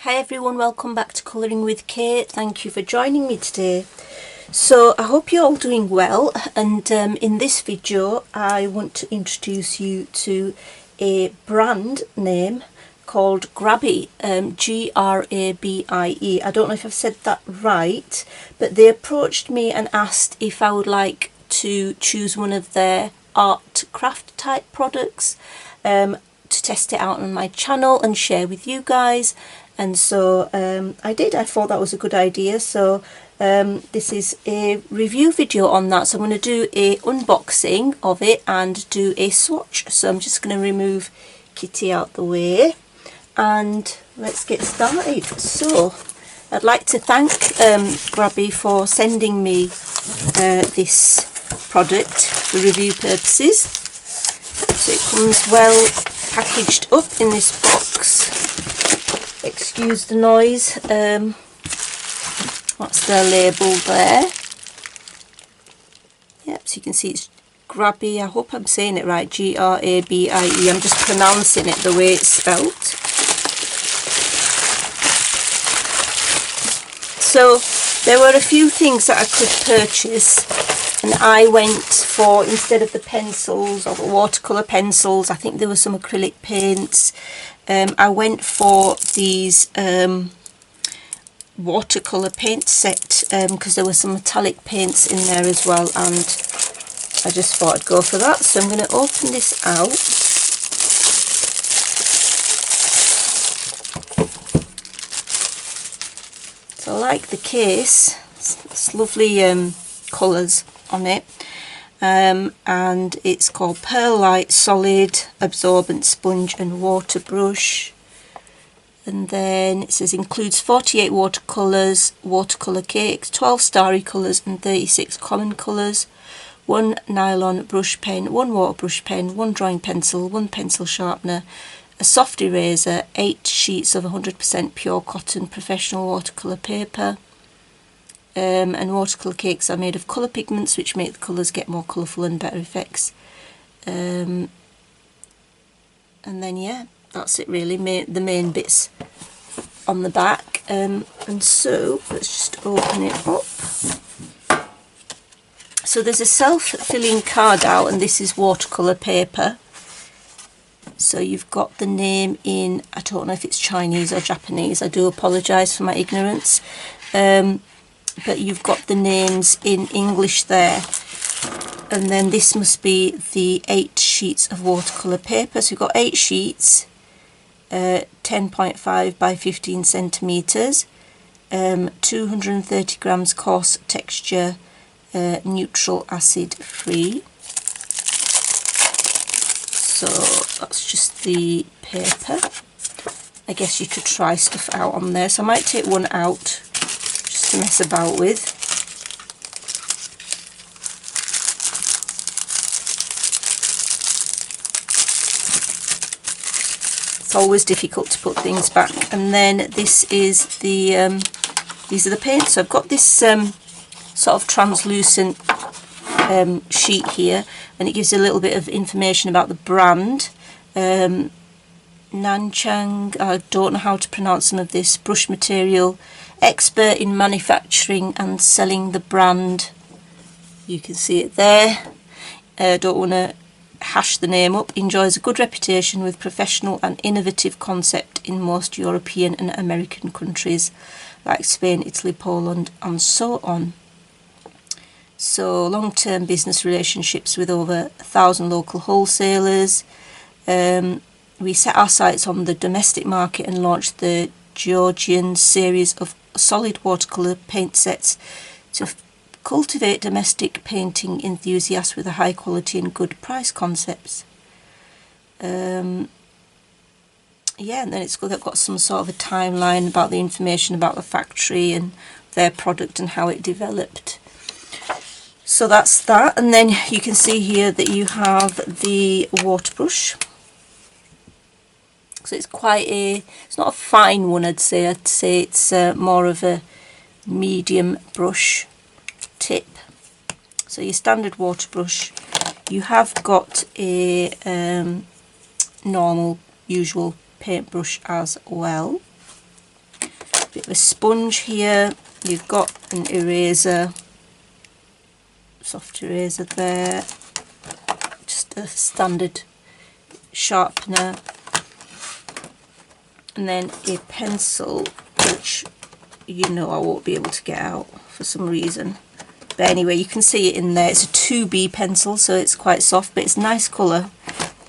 Hi everyone, welcome back to Colouring with Kate. Thank you for joining me today. So I hope you're all doing well, and in this video I want to introduce you to a brand name called Grabie, G-R-A-B-I-E. I don't know if I've said that right, but they approached me and asked if I would like to choose one of their art craft type products to test it out on my channel and share with you guys. And so I did. I thought that was a good idea. So this is a review video on that. So I'm going to do a unboxing of it and do a swatch. So I'm just going to remove Kitty out the way and let's get started. So I'd like to thank Grabie for sending me this product for review purposes. So it comes well packaged up in this box. Excuse the noise. What's their label there? Yep, so you can see it's Grabie. I hope I'm saying it right. G-R-A-B-I-E. I'm just pronouncing it the way it's spelt. So there were a few things that I could purchase, and I went for, instead of the pencils or the watercolour pencils, I think there were some acrylic paints. I went for these watercolour paint set because there were some metallic paints in there as well, and I just thought I'd go for that. So I'm going to open this out. So I like the case. It's lovely colours on it. And it's called Pearl Light Solid Absorbent Sponge and Water Brush, and then it says includes 48 watercolours, watercolour cakes, 12 starry colours and 36 common colours, 1 nylon brush pen, 1 water brush pen, 1 drawing pencil, 1 pencil sharpener, a soft eraser, 8 sheets of 100% pure cotton professional watercolour paper. And watercolour cakes are made of colour pigments which make the colours get more colourful and better effects. And then yeah, that's it really, the main bits on the back. And so let's just open it up. So there's a self-filling card out, and this is watercolour paper. So you've got the name in, I don't know if it's Chinese or Japanese, I do apologise for my ignorance. But you've got the names in English there, and then this must be the 8 sheets of watercolour paper. So you've got 8 sheets, 10.5 by 15 centimetres, 230 grams coarse texture, neutral acid free. So that's just the paper. I guess you could try stuff out on there, so I might take one out to mess about with. It's always difficult to put things back. And then this is the these are the paints. So I've got this sort of translucent sheet here, and it gives a little bit of information about the brand. Nanchang, I don't know how to pronounce some of this. Brush material, expert in manufacturing and selling the brand. You can see it there. Don't want to hash the name up. Enjoys a good reputation with professional and innovative concept in most European and American countries like Spain, Italy, Poland and so on. So long-term business relationships with over 1,000 local wholesalers. We set our sights on the domestic market and launched the Georgian series of solid watercolour paint sets to cultivate domestic painting enthusiasts with a high quality and good price concepts. Yeah, and then they've got some sort of a timeline about the information about the factory and their product and how it developed. So that's that, and then you can see here that you have the water brush. So it's quite it's not a fine one, I'd say it's more of a medium brush tip. So your standard water brush. You have got a normal, usual paintbrush as well. bit of a sponge here. You've got an eraser, soft eraser there, just a standard sharpener, and then a pencil, which you know I won't be able to get out for some reason. But anyway, you can see it in there. It's a 2B pencil, so it's quite soft, but it's a nice colour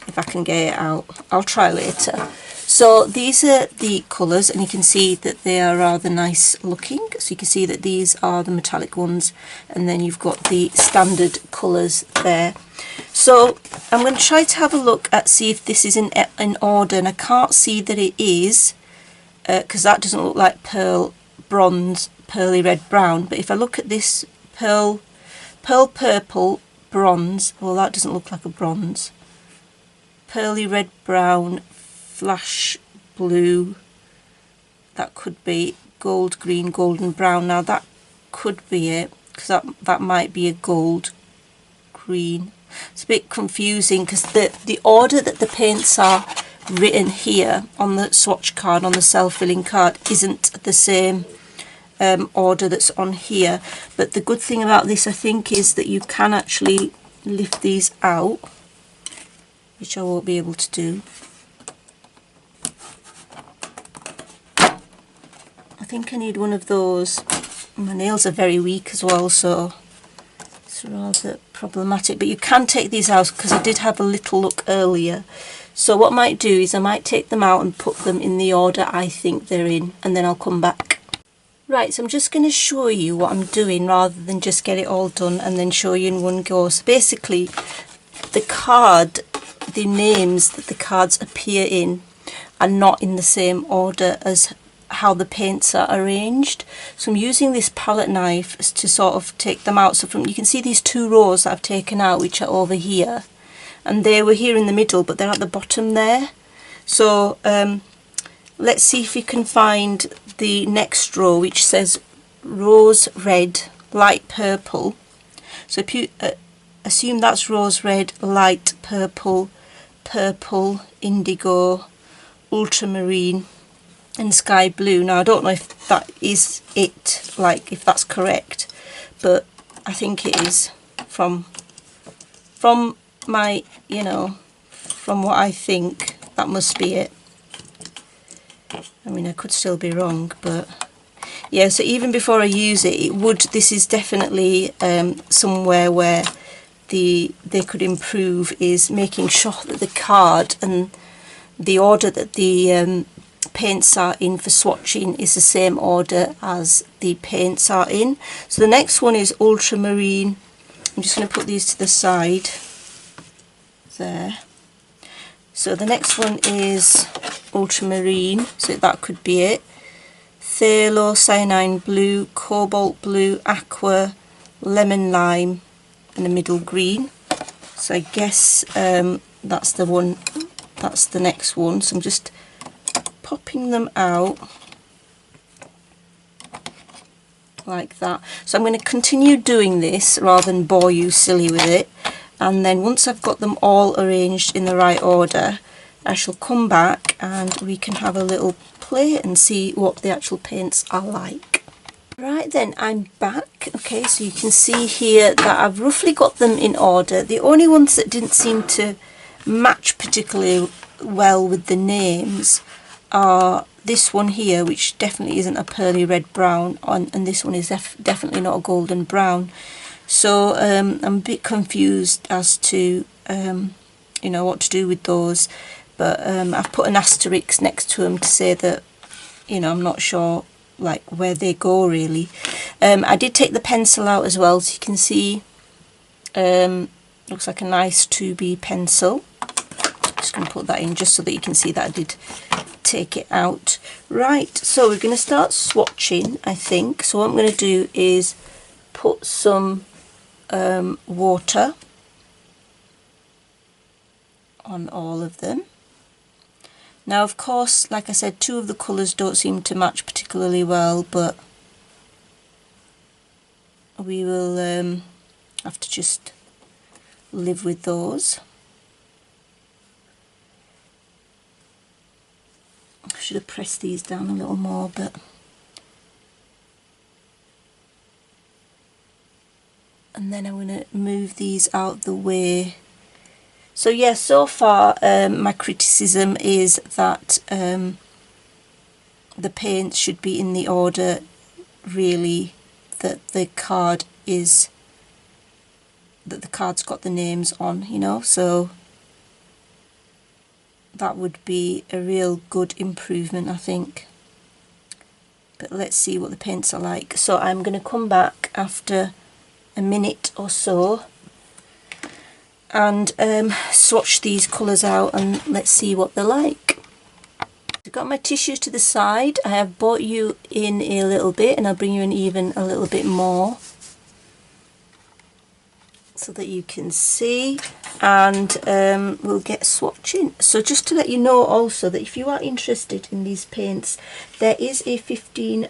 if I can get it out. I'll try later. So these are the colours, and you can see that they are rather nice looking. So you can see that these are the metallic ones, and then you've got the standard colours there. So I'm going to try to have a look at see if this is in order, and I can't see that it is, because that doesn't look like pearl bronze, pearly red brown. But if I look at this pearl purple bronze, well, that doesn't look like a bronze. Pearly red brown, flash blue, that could be gold green, golden brown. Now that could be it, because that might be a gold green. It's a bit confusing because the order that the paints are written here on the swatch card, on the self-filling card, isn't the same order that's on here. But the good thing about this, I think, is that you can actually lift these out, which I won't be able to do. I think I need one of those. My nails are very weak as well, so it's rather problematic. But you can take these out, because I did have a little look earlier. So what I might do is I might take them out and put them in the order I think they're in, and then I'll come back. Right, so I'm just going to show you what I'm doing rather than just get it all done and then show you in one go. So basically, the card, the names that the cards appear in are not in the same order as how the paints are arranged. So I'm using this palette knife to sort of take them out. So you can see these 2 rows that I've taken out, which are over here, and they were here in the middle, but they're at the bottom there. So let's see if we can find the next row, which says rose red, light purple. So if you assume that's rose red, light purple, purple, indigo, ultramarine, and sky blue. Now I don't know if that is it, like if that's correct, but I think it is from my, you know, from what I think, that must be it. I mean, I could still be wrong, but yeah. So even before I use it, this is definitely somewhere where they could improve, is making sure that the card and the order that the paints are in for swatching is the same order as the paints are in. So the next one is ultramarine. I'm just going to put these to the side there. So the next one is ultramarine, so that could be it. Thylo, cyanine blue, cobalt blue, aqua, lemon lime, and a middle green. So I guess that's the one, that's the next one. So I'm just popping them out like that. So I'm going to continue doing this rather than bore you silly with it, and then once I've got them all arranged in the right order, I shall come back and we can have a little play and see what the actual paints are like. Right then, I'm back. Okay, so you can see here that I've roughly got them in order. The only ones that didn't seem to match particularly well with the names are this one here, which definitely isn't a pearly red brown, and this one is definitely not a golden brown. So I'm a bit confused as to you know, what to do with those, but I've put an asterisk next to them to say that, you know, I'm not sure like where they go really. I did take the pencil out as well, so you can see looks like a nice 2B pencil. Just going to put that in just so that you can see that I did take it out. Right, so we're going to start swatching, I think. So what I'm going to do is put some water on all of them. Now of course, like I said, 2 of the colours don't seem to match particularly well, but we will have to just live with those. I should have pressed these down a little more, but and then I'm going to move these out the way. So yeah, so far my criticism is that the paint should be in the order really that the card's got the names on, you know, so that would be a real good improvement, I think. But let's see what the paints are like. So I'm going to come back after a minute or so and swatch these colours out, and let's see what they're like. I've got my tissues to the side. I have brought you in a little bit, and I'll bring you in even a little bit more so that you can see, and we'll get swatching. So just to let you know also that if you are interested in these paints, there is a 15%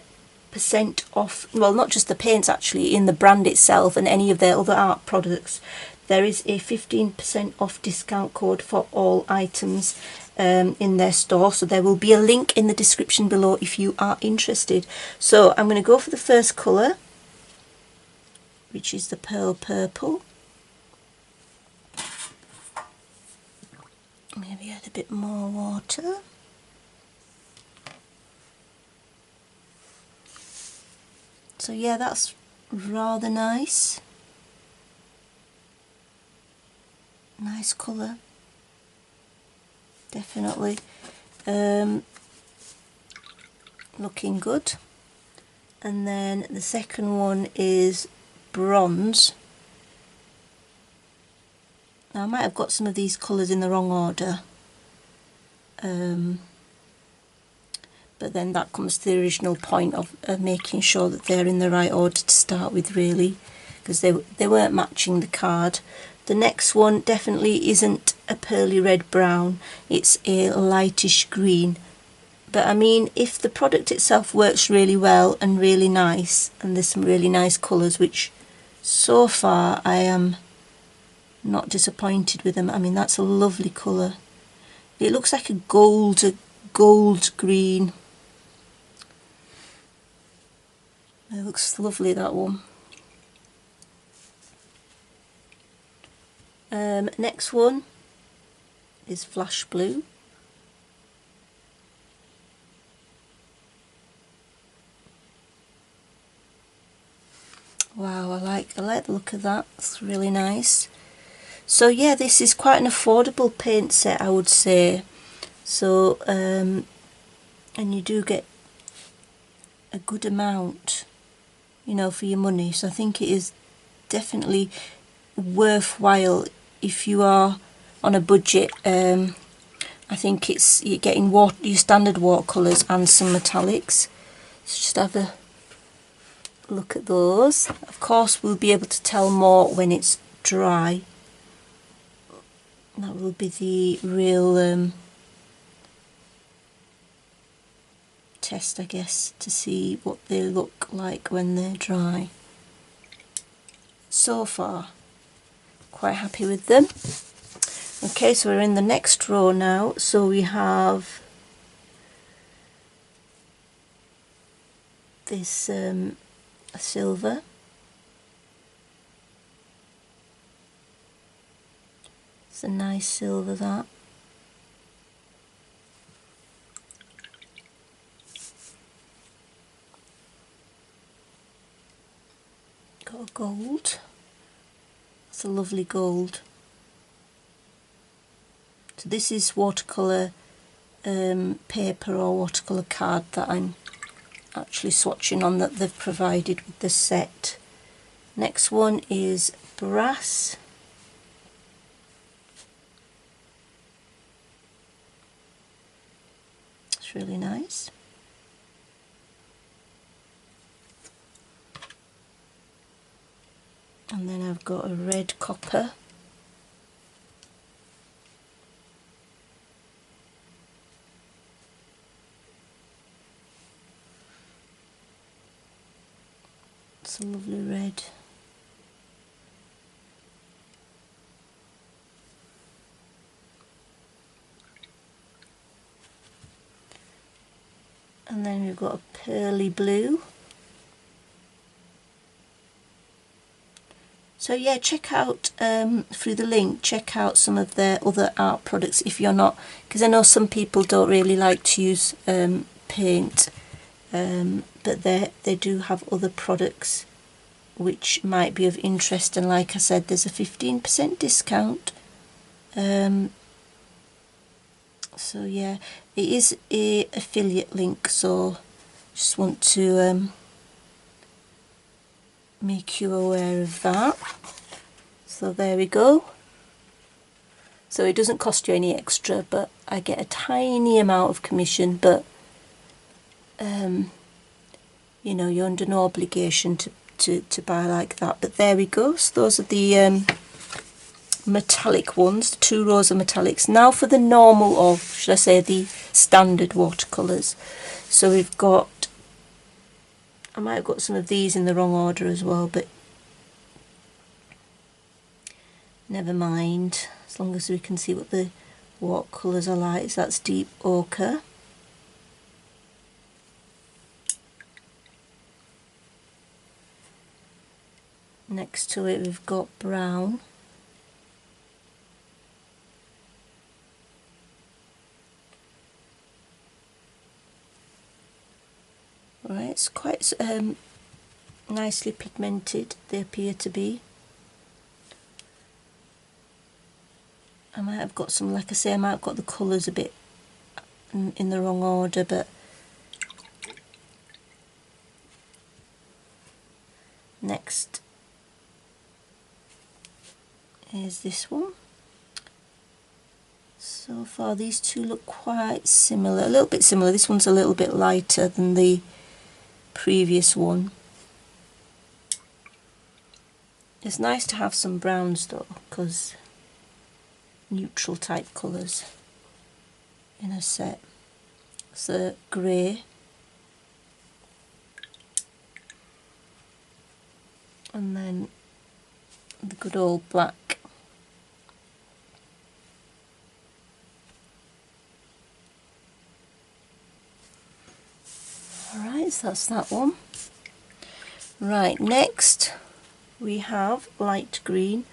off, well, not just the paints actually, in the brand itself and any of their other art products. There is a 15% off discount code for all items in their store, so there will be a link in the description below if you are interested. So I'm going to go for the first colour, which is the Pearl Purple. Maybe add a bit more water. So yeah, that's rather nice. Nice colour, definitely. Looking good. And then the second one is Bronze. Now I might have got some of these colours in the wrong order, but then that comes to the original point of making sure that they're in the right order to start with, really, because they weren't matching the card. The next one definitely isn't a pearly red brown, it's a lightish green. But I mean, if the product itself works really well and really nice, and there's some really nice colours, which so far I am not disappointed with them. I mean, that's a lovely colour. It looks like a gold green. It looks lovely, that one. Next one is Flash Blue. Wow, I like the look of that. It's really nice. So yeah, this is quite an affordable paint set, I would say. So and you do get a good amount, you know, for your money. So I think it is definitely worthwhile if you are on a budget. I think you're getting your standard watercolours and some metallics. So just have a look at those. Of course, we'll be able to tell more when it's dry. That will be the real test, I guess, to see what they look like when they're dry. So far, quite happy with them. Okay, so we're in the next row now. So we have this silver. It's a nice silver, that. Got a gold. It's a lovely gold. So this is watercolour paper or watercolour card that I'm actually swatching on, that they've provided with the set. Next one is Brass. It's really nice. And then I've got a red copper. It's a lovely red. And then we've got a pearly blue. So yeah, check out through the link, check out some of their other art products if you're not, because I know some people don't really like to use paint, but they do have other products which might be of interest, and like I said, there's a 15% discount. So yeah, it is a affiliate link, so just want to make you aware of that. So there we go. So it doesn't cost you any extra, but I get a tiny amount of commission, but you know, you're under no obligation to buy like that. But there we go. So those are the metallic ones, the 2 rows of metallics. Now for the normal, or should I say the standard watercolours. So we've got, I might have got some of these in the wrong order as well, but never mind, as long as we can see what the watercolours are like. So that's deep ochre, next to it we've got brown, right, it's quite nicely pigmented, they appear to be. I might have got some, like I say, I might have got the colours a bit in the wrong order, but next is this one. So far these two look quite similar, a little bit similar. This one's a little bit lighter than the previous one. It's nice to have some browns though, because neutral type colours in a set. So grey, and then the good old black. Alright, so that's that one. Right, next we have light green.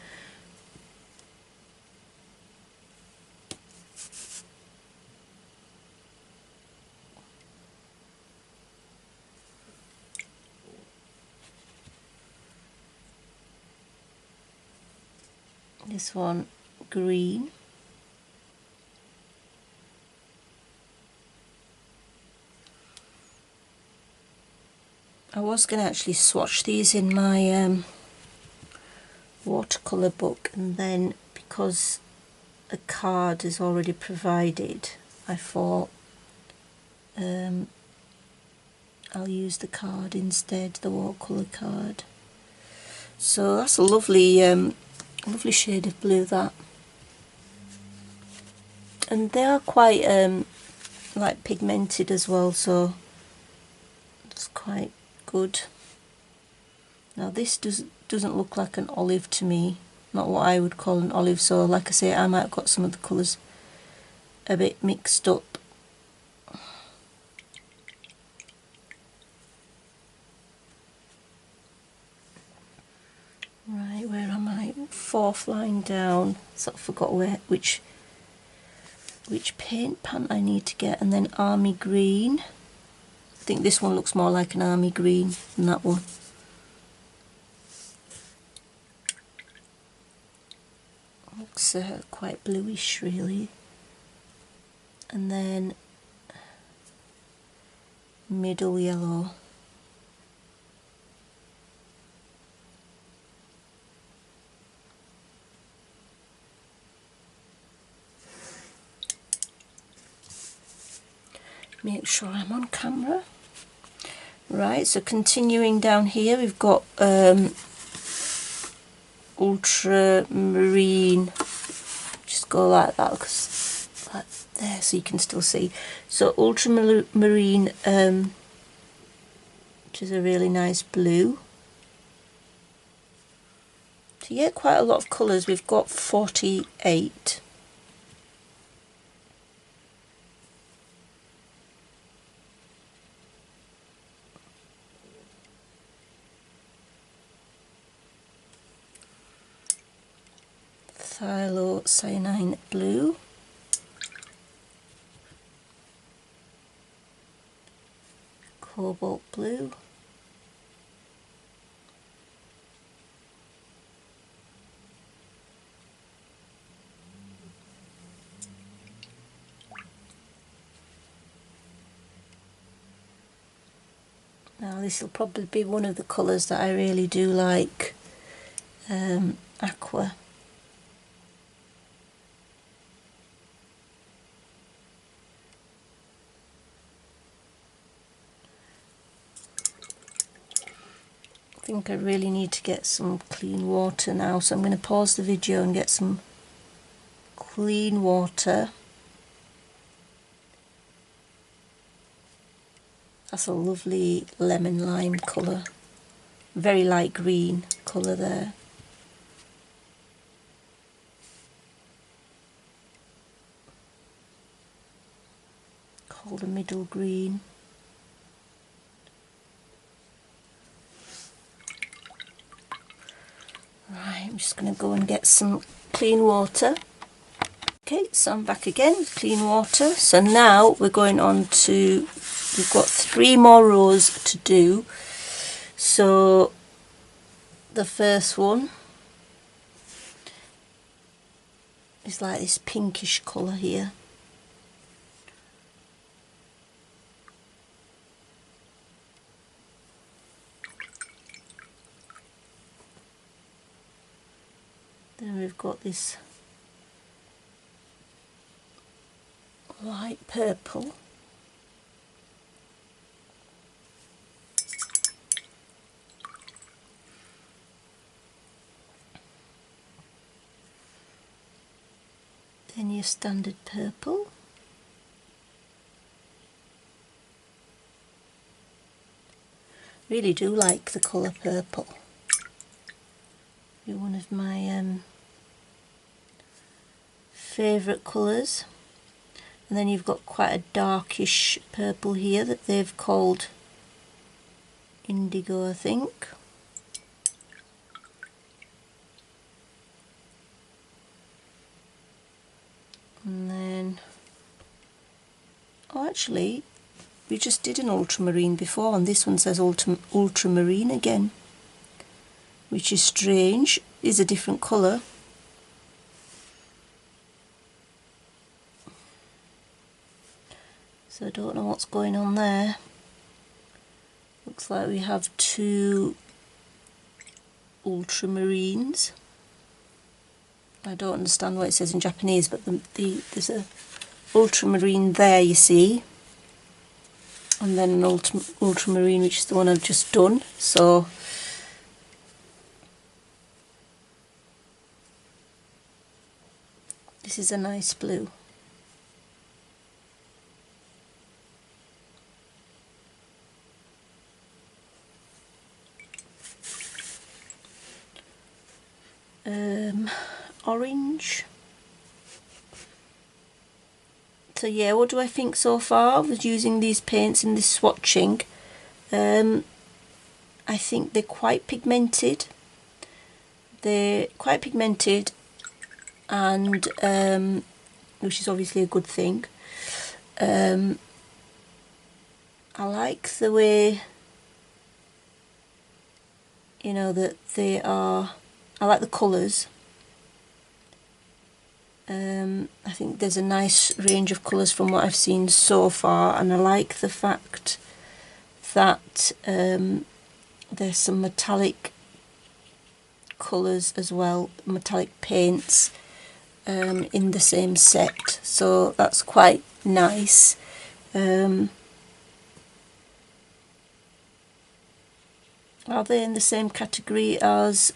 This one green. I was going to actually swatch these in my watercolour book, and then because a card is already provided, I thought I'll use the card instead, the watercolour card. So that's a lovely lovely shade of blue, that, and they are quite like pigmented as well, so it's quite good. Now this doesn't look like an olive to me, not what I would call an olive, so like I say, I might have got some of the colours a bit mixed up. Right, where am I? 4th line down, so I forgot which paint pan I need to get, and then army green. I think this one looks more like an army green than that one. Looks quite bluish really. And then middle yellow. Make sure I'm on camera. Right, so continuing down here, we've got Ultramarine. Just go like that, because like there, so you can still see. So Ultramarine, which is a really nice blue. So yeah, quite a lot of colours. We've got 48. Thylo Cyanine blue, Cobalt blue, now this will probably be one of the colours that I really do like, aqua. I think I really need to get some clean water now, so I'm going to pause the video and get some clean water. That's a lovely lemon lime colour, very light green colour there. Called a middle green. Right, I'm just going to go and get some clean water. Okay, so I'm back again with clean water. So now we're going on to, we've got 3 more rows to do. So the first one is like this pinkish colour here. Then we've got this light purple. Then your standard purple. Really do like the colour purple. It's one of my favourite colours. And then you've got quite a darkish purple here that they've called indigo, I think. And then, oh actually, we just did an ultramarine before, and this one says ultramarine again, which is strange. It is a different colour. So I don't know what's going on there. Looks like we have 2 ultramarines. I don't understand what it says in Japanese, but there's a ultramarine there, you see, and then an ultramarine, which is the one I've just done. So this is a nice blue. Orange. So yeah, what do I think so far with using these paints in this swatching? I think they're quite pigmented. They're quite pigmented, and which is obviously a good thing. I like the way, you know, that they are. I like the colours. I think there's a nice range of colours from what I've seen so far, and I like the fact that there's some metallic colours as well, metallic paints in the same set, so that's quite nice. Are they in the same category as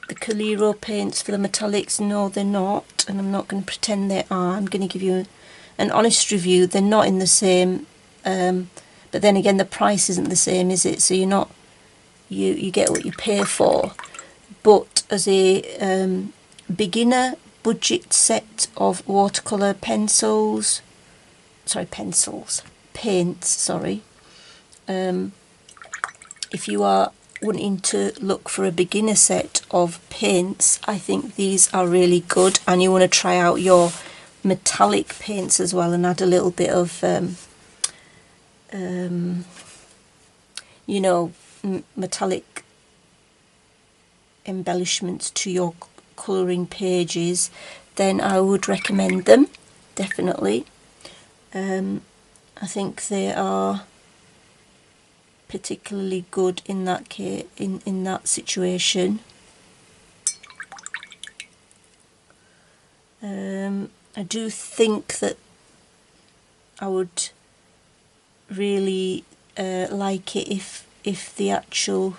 the Coliro paints for the metallics? No, they're not, and I'm not going to pretend they are. I'm going to give you an honest review. They're not in the same, but then again the price isn't the same, is it? So you're not, you get what you pay for. But as a beginner budget set of watercolour paints, if you are wanting to look for a beginner set of paints, I think these are really good, and you want to try out your metallic paints as well and add a little bit of you know, metallic embellishments to your colouring pages, then I would recommend them, definitely. I think they are particularly good in that case, in that situation. I do think that I would really like it if the actual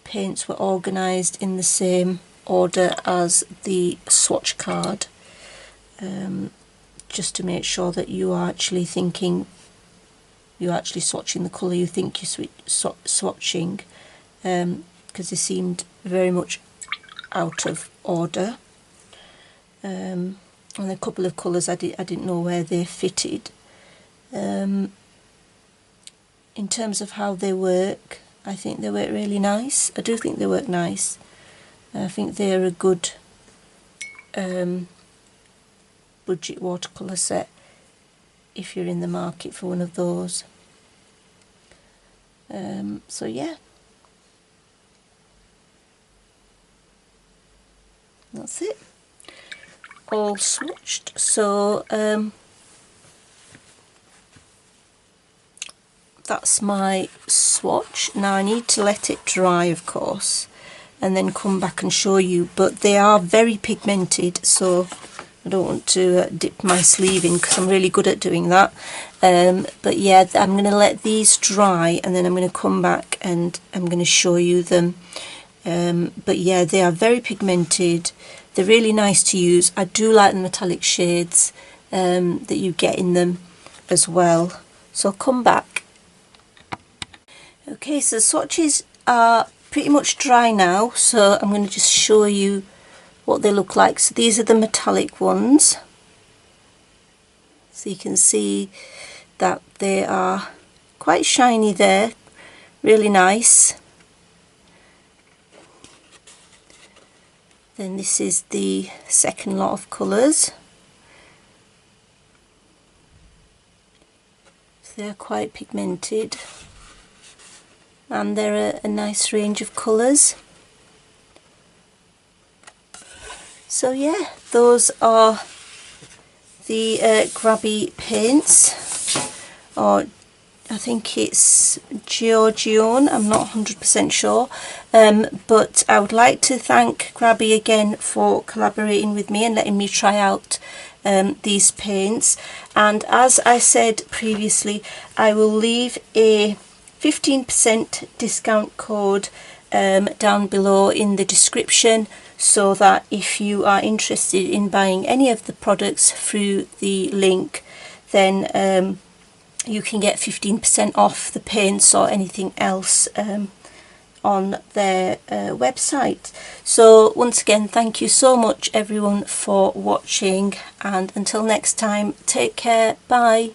paints were organised in the same order as the swatch card, just to make sure that you are actually thinking, you're actually swatching the colour you think you're swatching, because they seemed very much out of order, and a couple of colours I didn't know where they fitted. In terms of how they work, I think they work really nice. I do think they work nice. I think they're a good budget watercolour set if you're in the market for one of those. So yeah, that's it, all swatched. So that's my swatch. Now I need to let it dry, of course, and then come back and show you, but they are very pigmented, so I don't want to dip my sleeve in because I'm really good at doing that. But yeah, I'm going to let these dry and then I'm going to come back and I'm going to show you them. But yeah, they are very pigmented. They're really nice to use. I do like the metallic shades that you get in them as well. So I'll come back. Okay, so the swatches are pretty much dry now, so I'm going to just show you what they look like. So these are the metallic ones, so you can see that they are quite shiny there, really nice. Then this is the second lot of colours. So they're quite pigmented and they're a nice range of colours. So yeah, those are the Grabie paints, or I think it's Giorgione, I'm not 100% sure, but I would like to thank Grabie again for collaborating with me and letting me try out these paints. And as I said previously, I will leave a 15% discount code down below in the description, so that if you are interested in buying any of the products through the link, then you can get 15% off the paints or anything else on their website. So once again, thank you so much everyone for watching, and until next time, take care, bye.